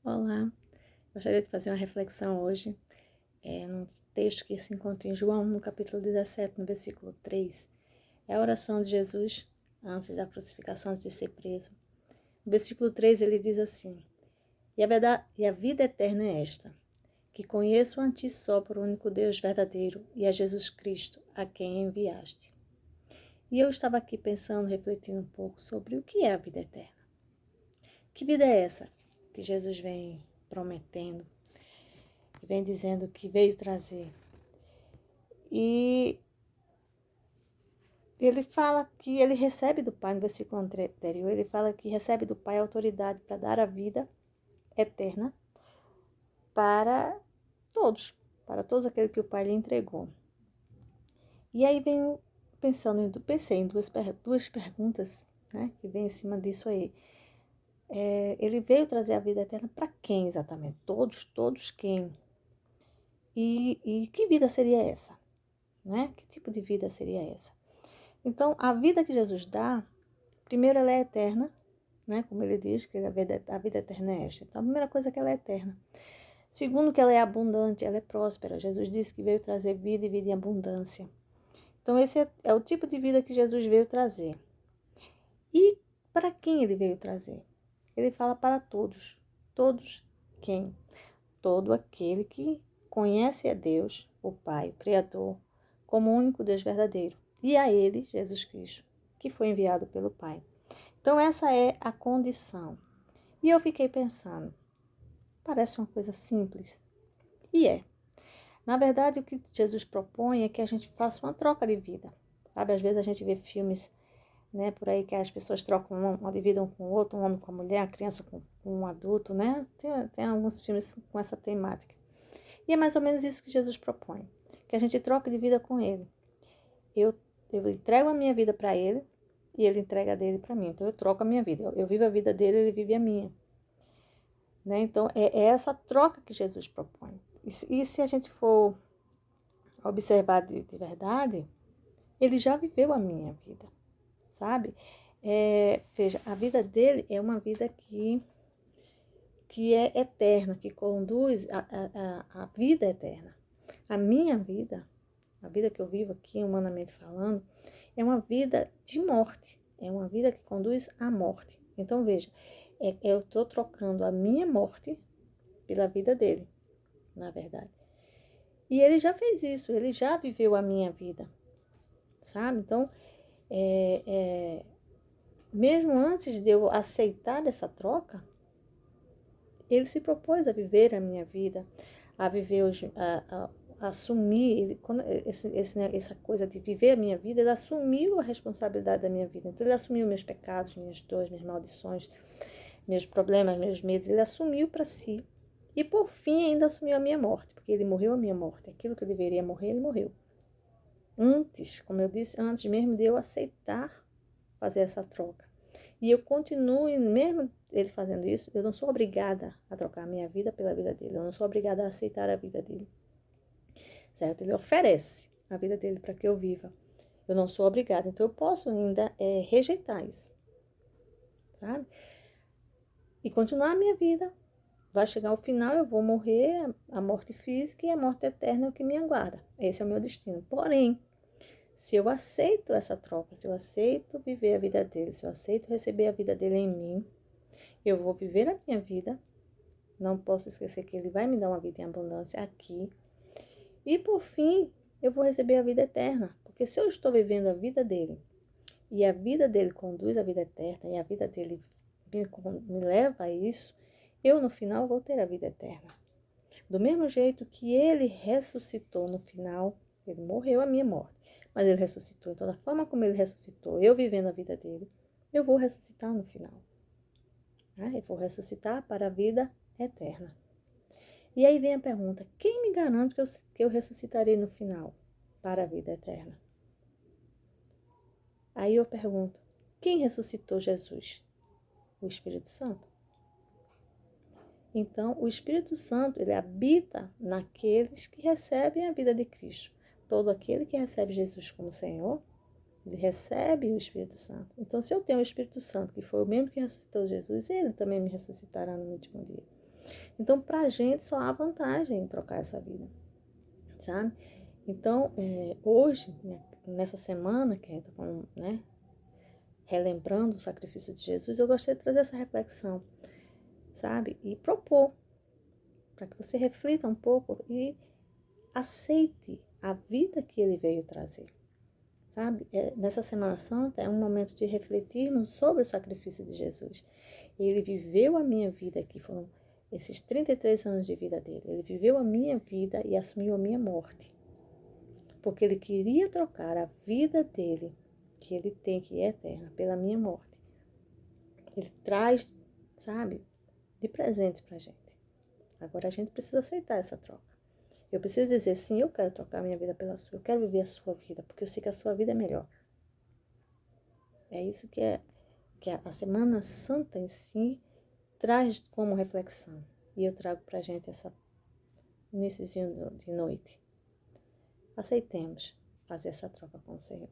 Olá, gostaria de fazer uma reflexão hoje, num texto que se encontra em João, no capítulo 17, no versículo 3. É a oração de Jesus antes da crucificação, antes de ser preso. No versículo 3 ele diz assim: e a vida eterna é esta, que conheço a ti só por único Deus verdadeiro e a Jesus Cristo, a quem enviaste. E eu estava aqui pensando, refletindo um pouco sobre o que é a vida eterna. Que vida é essa que Jesus vem prometendo, vem dizendo que veio trazer? E ele fala que ele recebe do Pai, no versículo anterior, ele fala que recebe do Pai a autoridade para dar a vida eterna para todos aqueles que o Pai lhe entregou. E aí pensei em duas perguntas, né, que vem em cima disso aí. Ele veio trazer a vida eterna para quem exatamente? Todos quem? E que vida seria essa? Né? Que tipo de vida seria essa? Então, a vida que Jesus dá, primeiro, ela é eterna, né? Como ele diz, que a vida eterna é esta. Então, a primeira coisa é que ela é eterna. Segundo, que ela é abundante, ela é próspera. Jesus disse que veio trazer vida e vida em abundância. Então, esse é o tipo de vida que Jesus veio trazer. E para quem ele veio trazer? Ele fala para todos. Todos quem? Todo aquele que conhece a Deus, o Pai, o Criador, como o único Deus verdadeiro. E a ele, Jesus Cristo, que foi enviado pelo Pai. Então, essa é a condição. E eu fiquei pensando, parece uma coisa simples. E é. Na verdade, o que Jesus propõe é que a gente faça uma troca de vida. Sabe, às vezes a gente vê filmes, né, por aí que as pessoas trocam uma de vida um com o outro, um homem com a mulher, a criança com um adulto, né? Tem alguns filmes com essa temática. E é mais ou menos isso que Jesus propõe, que a gente troque de vida com Ele. Eu, eu entrego a minha vida para Ele e Ele entrega a dele para mim. Então eu troco a minha vida. Eu vivo a vida dele, Ele vive a minha. Né? Então é essa troca que Jesus propõe. E se a gente for observar de verdade, Ele já viveu a minha vida, sabe? Veja, a vida dele é uma vida que é eterna, que conduz a vida eterna. A minha vida, a vida que eu vivo aqui, humanamente falando, é uma vida de morte. É uma vida que conduz à morte. Então, veja, eu estou trocando a minha morte pela vida dele, na verdade. E ele já fez isso, ele já viveu a minha vida, sabe? Então, mesmo antes de eu aceitar essa troca, ele se propôs a viver a minha vida, a viver a assumir, essa coisa de viver a minha vida, ele assumiu a responsabilidade da minha vida. Então, ele assumiu meus pecados, minhas dores, minhas maldições, meus problemas, meus medos, ele assumiu para si. E, por fim, ainda assumiu a minha morte, porque ele morreu a minha morte. Aquilo que eu deveria morrer, ele morreu. Antes, como eu disse, antes mesmo de eu aceitar fazer essa troca. E eu continuo, mesmo ele fazendo isso, eu não sou obrigada a trocar a minha vida pela vida dele. Eu não sou obrigada a aceitar a vida dele. Certo? Ele oferece a vida dele para que eu viva. Eu não sou obrigada. Então, eu posso ainda rejeitar isso. Sabe? E continuar a minha vida. Vai chegar ao final, eu vou morrer, a morte física e a morte eterna é o que me aguarda. Esse é o meu destino. Porém, se eu aceito essa troca, se eu aceito viver a vida dele, se eu aceito receber a vida dele em mim, eu vou viver a minha vida. Não posso esquecer que ele vai me dar uma vida em abundância aqui. E por fim, eu vou receber a vida eterna. Porque se eu estou vivendo a vida dele, e a vida dele conduz à vida eterna, e a vida dele me leva a isso, eu no final vou ter a vida eterna. Do mesmo jeito que ele ressuscitou no final, ele morreu a minha morte, mas ele ressuscitou. Então, da forma como ele ressuscitou, eu vivendo a vida dele, eu vou ressuscitar no final. Eu vou ressuscitar para a vida eterna. E aí vem a pergunta: quem me garante que eu ressuscitarei no final para a vida eterna? Aí eu pergunto: quem ressuscitou Jesus? O Espírito Santo. Então, o Espírito Santo, ele habita naqueles que recebem a vida de Cristo. Todo aquele que recebe Jesus como Senhor, ele recebe o Espírito Santo. Então, se eu tenho o Espírito Santo, que foi o mesmo que ressuscitou Jesus, ele também me ressuscitará no último dia. Então, para a gente só há vantagem em trocar essa vida, sabe? Então, hoje, né, nessa semana que a gente está, né, relembrando o sacrifício de Jesus, eu gostaria de trazer essa reflexão, sabe? E propor, para que você reflita um pouco e aceite a vida que ele veio trazer, sabe? Nessa Semana Santa é um momento de refletirmos sobre o sacrifício de Jesus. Ele viveu a minha vida aqui, foram esses 33 anos de vida dele. Ele viveu a minha vida e assumiu a minha morte. Porque ele queria trocar a vida dele, que ele tem, que é eterna, pela minha morte. Ele traz, sabe, de presente pra gente. Agora a gente precisa aceitar essa troca. Eu preciso dizer, sim, eu quero trocar a minha vida pela sua. Eu quero viver a sua vida, porque eu sei que a sua vida é melhor. É isso que a Semana Santa em si traz como reflexão. E eu trago pra gente essa iníciozinho de noite. Aceitemos fazer essa troca com o Senhor.